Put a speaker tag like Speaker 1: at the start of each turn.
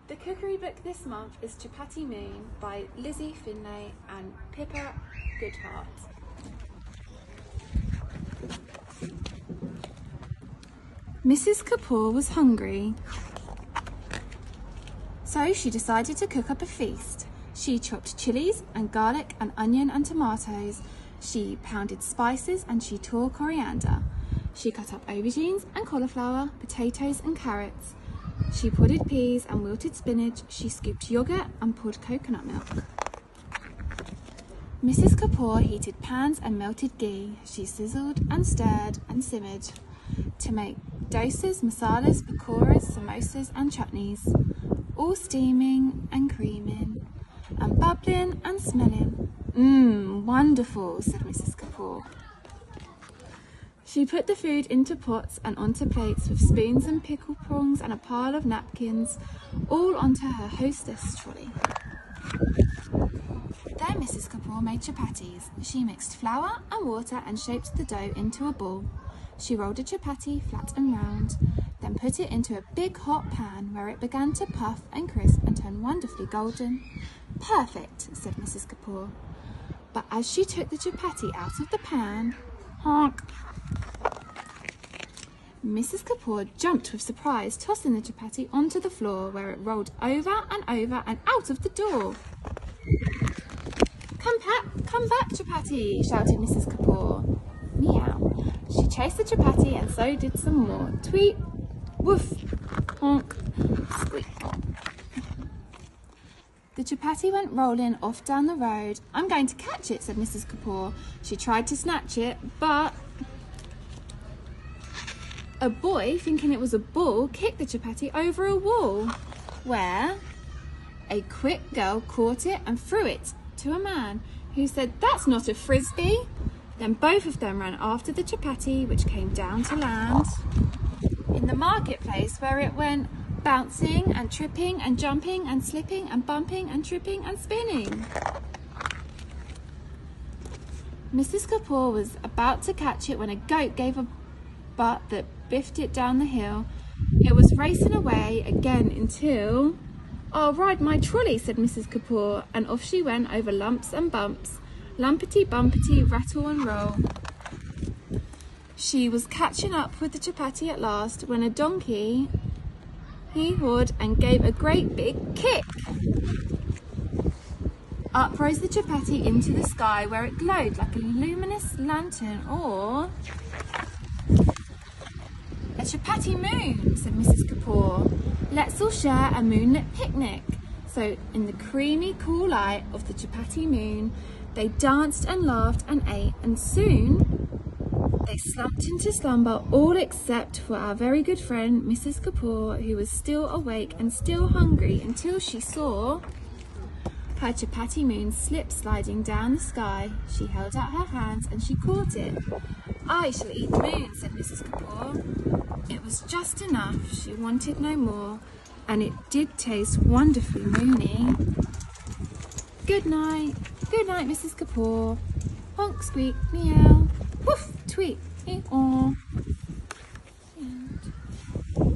Speaker 1: The cookery book this month is Chapatti Moon by Lizzie Finlay and Pippa Goodhart. Mrs. Kapoor was hungry, so she decided to cook up a feast. She chopped chilies and garlic and onion and tomatoes. She pounded spices and she tore coriander. She cut up aubergines and cauliflower, potatoes and carrots. She pudded peas and wilted spinach. She scooped yoghurt and poured coconut milk. Mrs. Kapoor heated pans and melted ghee. She sizzled and stirred and simmered to make dosas, masalas, pakoras, samosas and chutneys, all steaming and creaming and bubbling and smelling. Wonderful, said Mrs. Kapoor. She put the food into pots and onto plates with spoons and pickle prongs and a pile of napkins, all onto her hostess trolley. Then Mrs. Kapoor made chapatis. She mixed flour and water and shaped the dough into a ball. She rolled a chapatti flat and round, then put it into a big hot pan where it began to puff and crisp and turn wonderfully golden. Perfect, said Mrs. Kapoor. But as she took the chapatti out of the pan, honk! Mrs. Kapoor jumped with surprise, tossing the chapatti onto the floor where it rolled over and out of the door. Come back, chapatti, shouted Mrs. Kapoor. Meow. She chased the chapatti and so did some more. Tweet, woof, honk, squeak. The chapatti went rolling off down the road. I'm going to catch it, said Mrs. Kapoor. She tried to snatch it, but a boy, thinking it was a ball, kicked the chapatti over a wall, where a quick girl caught it and threw it to a man, who said, "That's not a frisbee." Then both of them ran after the chapatti, which came down to land in the marketplace, where it went bouncing and tripping and jumping and slipping and bumping and tripping and spinning. Mrs. Kapoor was about to catch it when a goat gave a butt that biffed it down the hill. It was racing away again until, "I'll ride my trolley," said Mrs. Kapoor, and off she went over lumps and bumps, lumpity bumpity, rattle and roll. She was catching up with the chapatti at last when a donkey hee-hawed and gave a great big kick. Up rose the chapatti into the sky, where it glowed like a luminous lantern, or a chapatti moon, said Mrs. Kapoor. Let's all share a moonlit picnic. So in the creamy cool light of the chapatti moon, they danced and laughed and ate, and soon they slumped into slumber, all except for our very good friend Mrs. Kapoor, who was still awake and still hungry until she saw her chapatti moon slip sliding down the sky. She held out her hands and she caught it. "I shall eat the moon," said Mrs. Kapoor. It was just enough. She wanted no more, and it did taste wonderfully moony. Good night, Mrs. Kapoor. Honk, squeak, meow, woof, tweet, ee-aw.